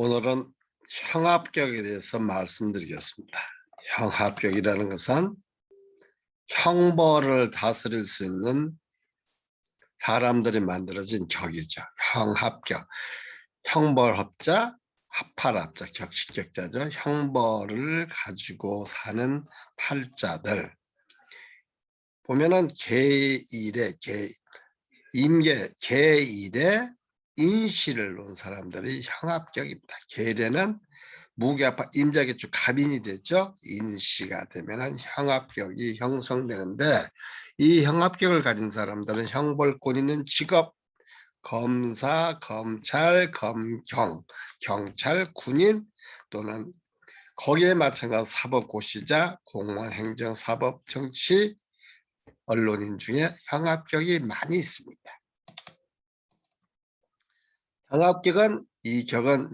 오늘은 형합격에 대해서 말씀드리겠습니다. 형합격이라는 것은 형벌을 다스릴 수 있는 사람들이 만들어진 격이죠. 형합격. 형벌합자, 합할합자, 격식격자죠. 형벌을 가지고 사는 팔자들. 보면은 계일에 계일에 인시를 놓은 사람들이 형합격입니다. 계일에는 무게합 임자기축 갑인이 됐죠. 인시가 되면은 형합격이 형성되는데, 이 형합격을 가진 사람들은 형벌권 있는 직업, 검사, 검찰, 검경, 경찰, 군인 또는 거기에 마찬가지 사법고시자, 공무원, 행정, 사법, 정치, 언론인 중에 형합격이 많이 있습니다. 형합격은 이 격은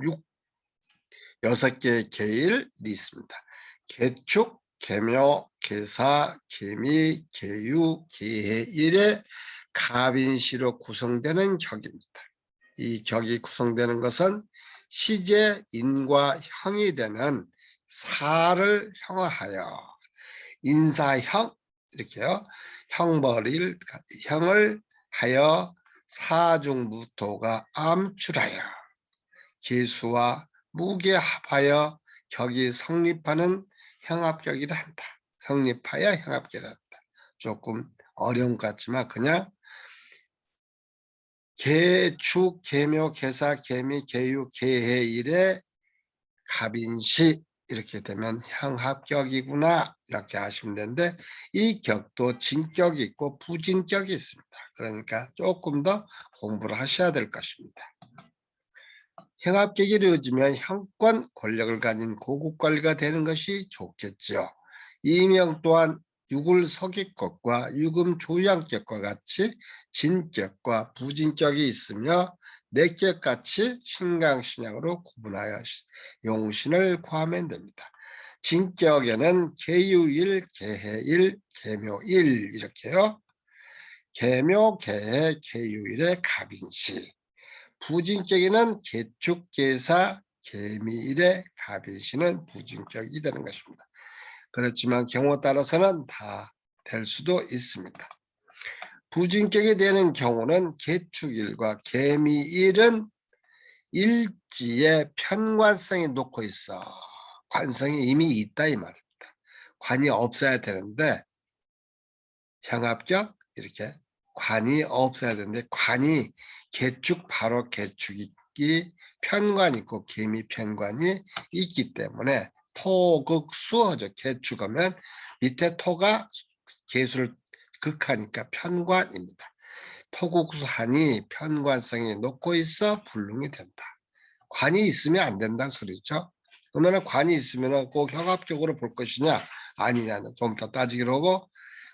6개의 계일이 있습니다. 계축, 계묘, 계사, 계미, 계유, 계해일의 갑인시로 구성되는 격입니다. 이 격이 구성되는 것은 시제, 인과 형이 되는 사를 형하여 인사형 이렇게요. 형벌일 형을 하여 사중무토가 암출하여 계수와 무게합하여 격이 성립하는 형합격이라 한다. 성립하여 형합격이라 한다. 조금 어려운 것 같지만 그냥 계축, 계묘, 계사, 계미, 계유, 계해일의 갑인시 이렇게 되면 형합격이구나 이렇게 하시면 되는데, 이 격도 진격이 있고 부진격이 있습니다. 그러니까 조금 더 공부를 하셔야 될 것입니다. 형합격이 이루어지면 형권 권력을 가진 고국관리가 되는 것이 좋겠죠. 이명 또한 유굴석입격과 유금조양격과 같이 진격과 부진격이 있으며 내격같이 신강신약으로 구분하여 용신을 구하면 됩니다. 진격에는 계유일, 계해일, 계묘일 이렇게요. 계묘, 계해, 계유일의 갑인시. 부진격에는 계축, 계사, 계미일의 갑인시는 부진격이 되는 것입니다. 그렇지만 경우에 따라서는 다 될 수도 있습니다. 부진격이 되는 경우는 계축일과 계미일은 일지에 편관성이 놓고 있어. 관성이 이미 있다 이 말입니다. 관이 없어야 되는데 형합격 이렇게 관이 없어야 되는데, 관이 계축 바로 계축이 편관 있고 계미 편관이 있기 때문에 토극수어죠. 계축하면 밑에 토가 계수를 극하니까 편관입니다. 토국수하니 편관성이 높고 있어 불능이 된다. 관이 있으면 안 된다는 소리죠. 그러면 관이 있으면 꼭 형합격으로 볼 것이냐 아니냐는 좀 더 따지기로 하고,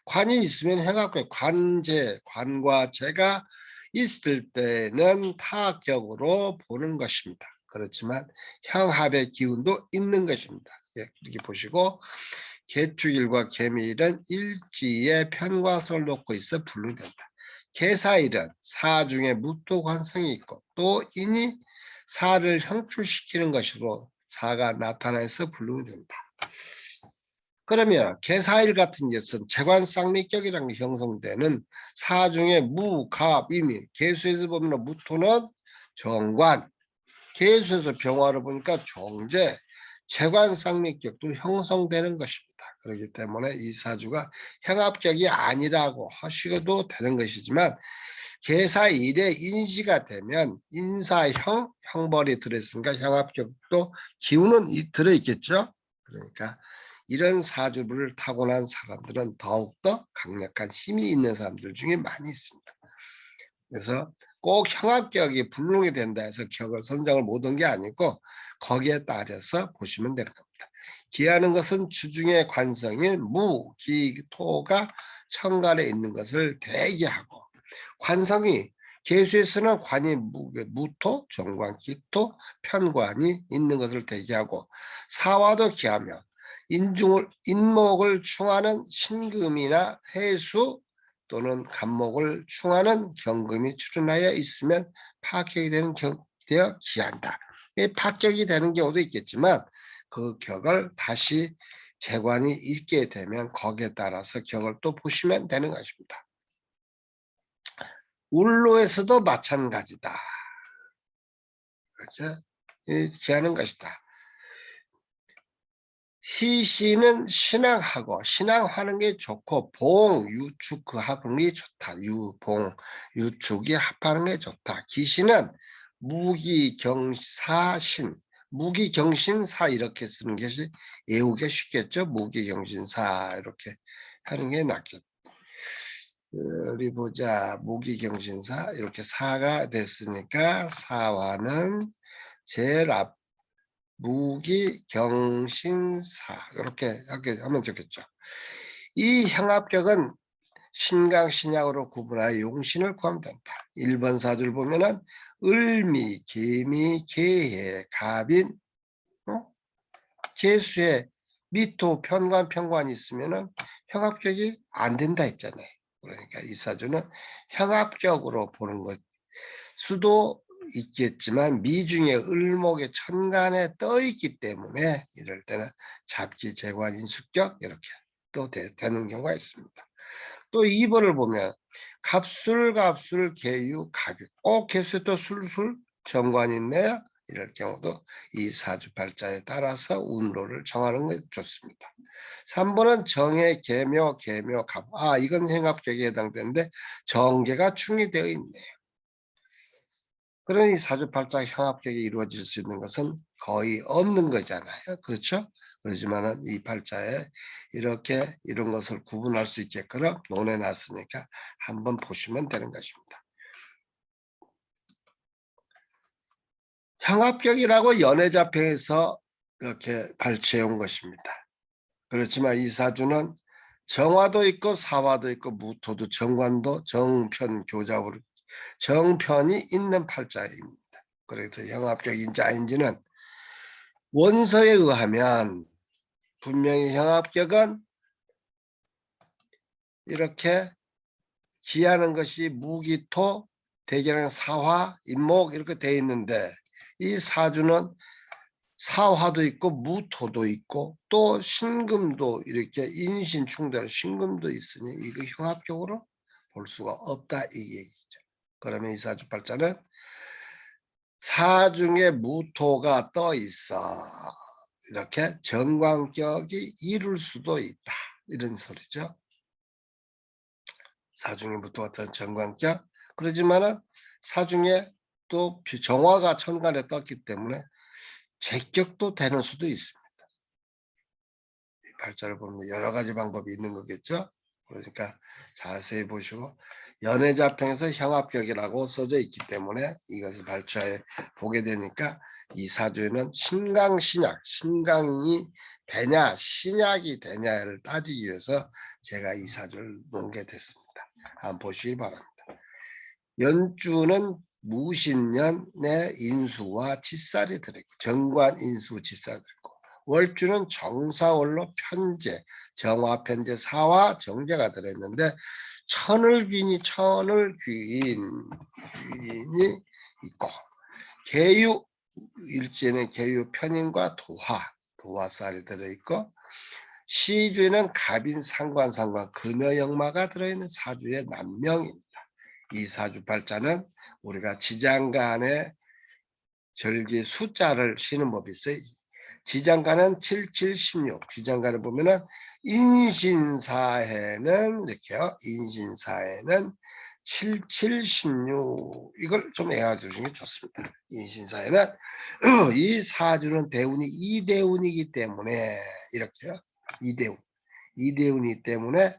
관이 있으면 형합격, 관과 제가 있을 때는 타격으로 보는 것입니다. 그렇지만 형합의 기운도 있는 것입니다. 이렇게 보시고, 계축일과 계미일은 일지에 편관성을 놓고 있어 불능된다. 계사일은 사중에 무토관성이 있고 또 인이 사를 형출시키는 것으로 사가 나타나서 불능이 된다. 그러면 계사일 같은 것은 재관쌍미격이라는 게 형성되는 사중에 무, 갑, 이미, 계수에서 보면 무토는 정관, 계수에서 병화를 보니까 정제, 재관쌍미격도 형성되는 것입니다. 그렇기 때문에 이 사주가 형합격이 아니라고 하시고도 되는 것이지만, 계사일에 인시가 되면 인사형, 형벌이 들어있으니까 형합격도 기운은 들어있겠죠. 그러니까 이런 사주를 타고난 사람들은 더욱더 강력한 힘이 있는 사람들 중에 많이 있습니다. 그래서 꼭 형합격이 불능이 된다 해서 격을 선정을 못한 게 아니고 거기에 따라서 보시면 되는 겁니다. 기하는 것은 주중의 관성인 무, 기, 토가 천간에 있는 것을 대기하고, 관성이 계수에서는 관이 무토, 정관, 기토, 편관이 있는 것을 대기하고, 사화도 기하며 인목을 충하는 신금이나 해수 또는 간목을 충하는 경금이 출현하여 있으면 파격이 되어 기한다. 파격이 되는 경우도 있겠지만 그 격을 다시 재관이 있게 되면 거기에 따라서 격을 또 보시면 되는 것입니다. 울로에서도 마찬가지다. 그렇죠? 이렇게 하는 것이다. 희시는 신앙하고 신앙하는 게 좋고 봉, 유축 그 합하는 게 좋다. 유봉, 유축이 합하는 게 좋다. 기시는 무기경사신, 무기경신사 이렇게 쓰는 것이 외우기 쉽겠죠. 무기경신사 이렇게 하는 게 낫겠죠. 우리 보자. 무기경신사 이렇게 사가 됐으니까 사화는 제일 앞 무기경신사 이렇게 하면 좋겠죠. 이 형합격은 신강 신약으로 구분하여 용신을 구하면 된다. 1번 사주를 보면은 을미, 개미, 개해, 갑인, 개수에 미토, 편관, 편관이 있으면은 형합격이 안 된다 했잖아요. 그러니까 이 사주는 형합격으로 보는 것 수도 있겠지만 미중에 을목의 천간에 떠 있기 때문에 이럴 때는 잡기, 재관, 인수격 이렇게 또 되는 경우가 있습니다. 또 2번을 보면 갑술, 개유, 갑유. 개수에 또 술술 정관이 있네요. 이럴 경우도 이 사주팔자에 따라서 운로를 정하는 게 좋습니다. 3번은 정해, 계묘, 갑. 이건 행합격에 해당되는데 정계가 충이되어 있네요. 그러니 사주팔자 형합격이 이루어질 수 있는 것은 거의 없는 거잖아요. 그렇죠? 그렇지만은 이 팔자에 이렇게 이런 것을 구분할 수 있게끔 논해 놨으니까 한번 보시면 되는 것입니다. 형합격이라고 연애자평에서 이렇게 발췌해 온 것입니다. 그렇지만 이 사주는 정화도 있고 사화도 있고 무토도 정관도 정편 교잡으로 정편이 있는 팔자입니다. 그래서 형합격인지 아닌지는 원서에 의하면 분명히 형합격은 이렇게 기하는 것이 무기토, 대개는 사화, 임목 이렇게 되어 있는데 이 사주는 사화도 있고 무토도 있고 또 신금도 이렇게 인신충돌 신금도 있으니 이거 형합격으로 볼 수가 없다 이 얘기죠. 그러면 이 사주팔자는 사중에 무토가 떠 있어 이렇게 정관격이 이룰 수도 있다 이런 소리죠. 사중에 무토가 떠 정관격 그러지만은 사중에 또 정화가 천간에 떴기 때문에 제격도 되는 수도 있습니다. 이 팔자를 보면 여러 가지 방법이 있는 거겠죠. 그러니까 자세히 보시고 연애자평에서 형합격이라고 써져 있기 때문에 이것을 발췌해 보게 되니까 이 사주에는 신강신약, 신강이 되냐 신약이 되냐를 따지기 위해서 제가 이 사주를 놓게 됐습니다. 한번 보시기 바랍니다. 연주는 무신년의 인수와 치살이 들어있고 정관, 인수, 치살이 들어있고 월주는 정사월로 편제, 정화편제, 사화, 정제가 들어있는데 천을귀인이 있고 계유 일지에는 계유 편인과 도화살이 들어있고 시주에는 갑인, 상관, 금여역마가 들어있는 사주의 남명입니다. 이 사주팔자는 우리가 지장간에 절기 숫자를 쉬는 법이 있어요. 지장간은 7716. 지장간을 보면은 인신사해는 이렇게요. 인신사해는 7716 이걸 좀 외워두시는 게 좋습니다. 인신사해는 이 사주는 대운이 이대운이기 때문에 이렇게요. 이대운이기 때문에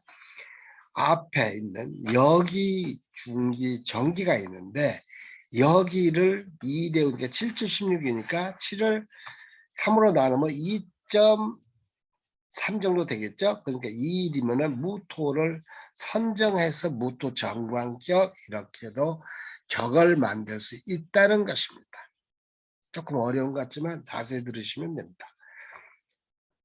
앞에 있는 여기, 중기, 정기가 있는데 여기를 2대우니까 7/16이니까 7을 3으로 나누면 2.3 정도 되겠죠. 그러니까 2일이면은 무토를 선정해서 무토 정관격 이렇게도 격을 만들 수 있다는 것입니다. 조금 어려운 것 같지만 자세히 들으시면 됩니다.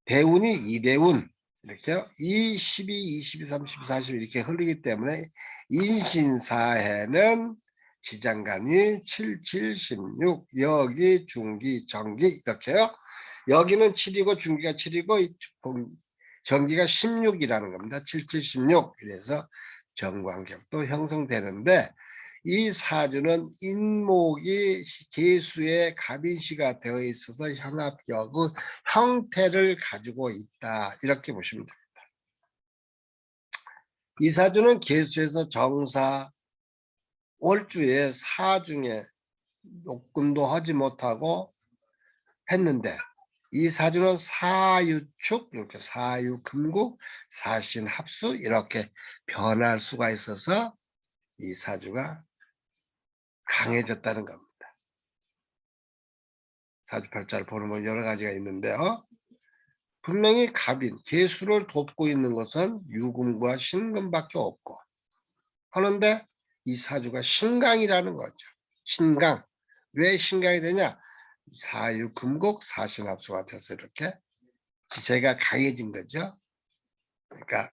대운이 2대운 이렇게요. 12, 22, 30, 40 이렇게 흘리기 때문에 인신사해는 지장간이 7, 7, 16, 여기, 중기, 정기 이렇게요. 여기는 7이고 중기가 7이고 정기가 16이라는 겁니다. 7, 7, 16. 그래서 정관격도 형성되는데 이 사주는 인목이 계수의 갑인시가 되어 있어서 형합격의 형태를 가지고 있다. 이렇게 보시면 됩니다. 이 사주는 계수에서 정사, 월주에 사중에 욕금도 하지 못하고 했는데 이 사주는 사유축, 이렇게 사유금국, 사신합수 이렇게 변할 수가 있어서 이 사주가 강해졌다는 겁니다. 사주팔자를 보면 여러 가지가 있는데요. 분명히 갑인, 계수를 돕고 있는 것은 유금과 신금밖에 없고 하는데 이 사주가 신강이라는 거죠. 신강. 왜 신강이 되냐? 사유금국 사신합수가 돼서 이렇게 지세가 강해진 거죠. 그러니까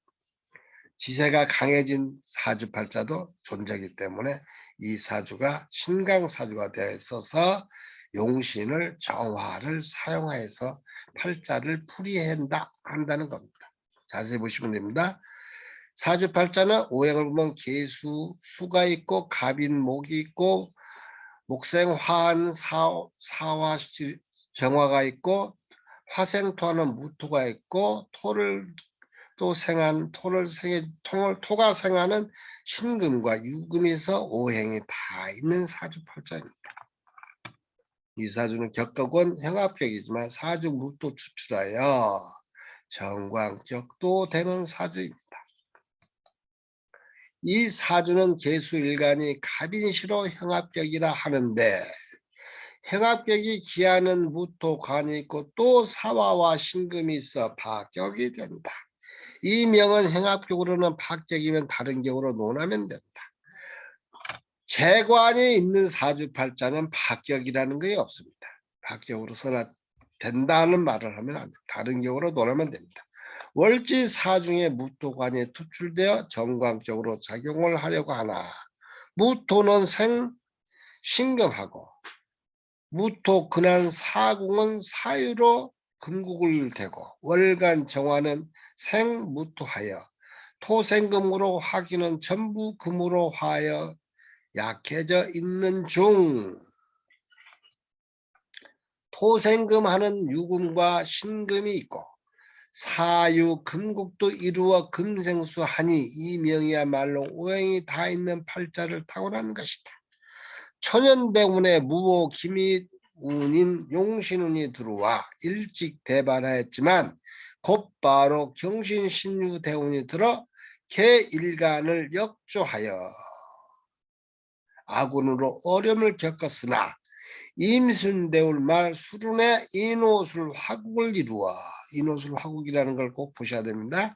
지세가 강해진 사주팔자도 존재하기 때문에 이 사주가 신강사주가 되어 있어서 용신을 정화를 사용해서 팔자를 한다는 겁니다. 자세히 보시면 됩니다. 사주팔자는 오행을 보면 계수, 수가 있고 갑인, 목이 있고 목생, 화한, 사화, 정화가 있고 화생토하는 무토가 있고 토가 생하는 신금과 유금에서 오행이 다 있는 사주팔자입니다. 이 사주는 격격은 형합격이지만 사주 무토 추출하여 정관격도 되는 사주입니다. 이 사주는 계수일간이 갑인시로 형합격이라 하는데 형합격이 기하는 무토관이 있고 또 사화와 신금이 있어 파격이 된다. 이 명은 형합격으로는 파격이면 다른 격으로 논하면 된다. 재관이 있는 사주팔자는 파격이라는 게 없습니다. 파격으로 써나 된다는 말을 하면 안 됩니다. 다른 격으로 논하면 됩니다. 월지 사중에 무토관이 투출되어 정관적으로 작용을 하려고 하나 무토는 신금하고 무토 근한 사궁은 사유로 금국을 대고 월간 정화는 생무토하여 토생금으로 화기는 전부 금으로 화하여 약해져 있는 중 토생금하는 유금과 신금이 있고 사유 금국도 이루어 금생수하니 이 명이야말로 오행이 다 있는 팔자를 타고난 것이다. 천연대운에 무호 기미운인 용신운이 들어와 일찍 대발하였지만 곧바로 경신신유대운이 들어 개일간을 역조하여 아군으로 어려움을 겪었으나 임순대울 말 수run에 인호술 화국을 이루어 인호술 화국이라는 걸 꼭 보셔야 됩니다.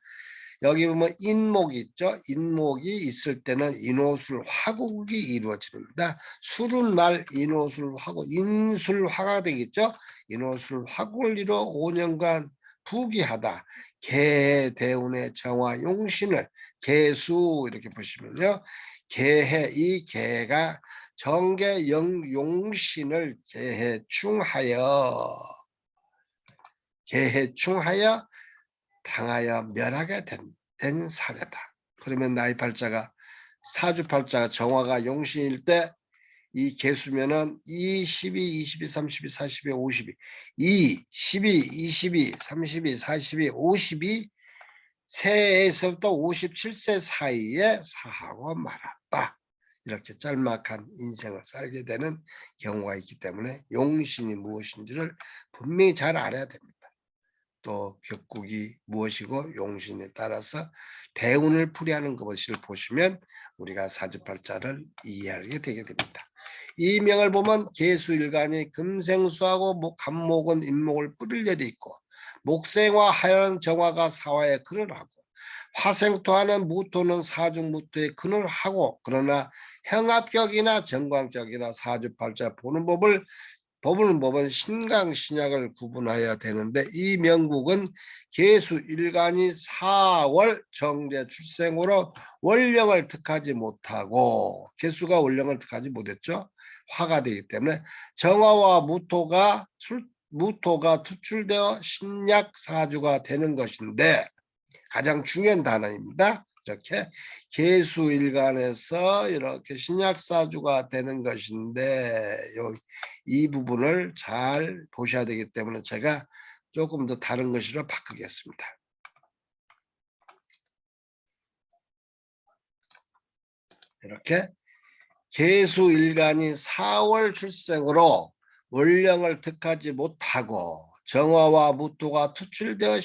여기 보면 인목이 있죠. 인목이 있을 때는 인호술 화국이 이루어집니다. 술은 말 인호술 화국 인술화가 되겠죠. 인호술 화국을 이루어 5년간 부귀하다. 개대운의 정화 용신을 개수 이렇게 보시면요. 개해 이 개가 정계 용신을 개해충하여 당하여 멸하게 된 사례다. 그러면 나이 팔자가 사주팔자가 정화가 용신일 때 이 개수면은 2, 12, 22, 32, 42, 52 2, 12, 22, 32, 42, 52 세에서부터 57세 사이에 사하고 말았다. 이렇게 짤막한 인생을 살게 되는 경우가 있기 때문에 용신이 무엇인지를 분명히 잘 알아야 됩니다. 또 격국이 무엇이고 용신에 따라서 대운을 풀이하는 것을 보시면 우리가 사주팔자를 이해하게 되게 됩니다. 이 명을 보면 계수일간이 금생수하고 간목은 인목을 뿌릴 일이 있고 목생화 하연 정화가 사화에 근을 하고 화생토하는 무토는 사중무토에 근을 하고 그러나 형합격이나 정관격이나 사주팔자 보는 법을 법은 신강 신약을 구분해야 되는데 이 명국은 계수 일간이 4월 정제 출생으로 월령을 득하지 못하고 계수가 월령을 득하지 못했죠. 화가 되기 때문에 정화와 무토가 투출되어 신약 사주가 되는 것인데 가장 중요한 단어입니다. 이렇게 계수일간에서 이렇게 신약사주가 되는 것인데 이 부분을 잘 보셔야 되기 때문에 제가 조금 더 다른 것으로 바꾸겠습니다. 이렇게 계수일간이 4월 출생으로 월령을 득하지 못하고 정화와 무토가 투출되어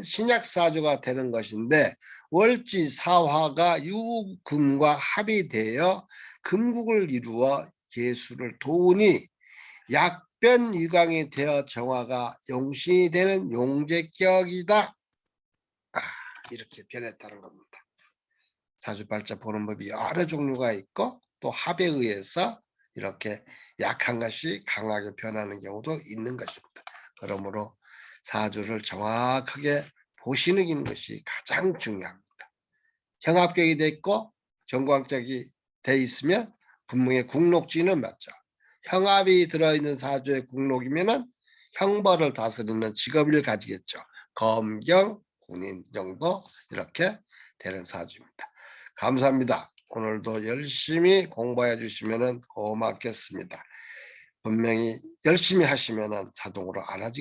신약사주가 되는 것인데 월지 사화가 유금과 합이 되어 금국을 이루어 계수를 도우니 약변유강이 되어 정화가 용신이 되는 용제격이다. 이렇게 변했다는 겁니다. 사주팔자 보는 법이 여러 종류가 있고 또 합에 의해서 이렇게 약한 것이 강하게 변하는 경우도 있는 것입니다. 그러므로 사주를 정확하게 보시는 것이 가장 중요합니다. 형합격이 돼 있고 정광격이 돼 있으면 분명히 국록지는 맞죠. 형합이 들어있는 사주의 국록이면은 형벌을 다스리는 직업을 가지겠죠. 검경, 군인 정도 이렇게 되는 사주입니다. 감사합니다. 오늘도 열심히 공부해 주시면 고맙겠습니다. 분명히 열심히 하시면 자동으로 알아지겠습니다.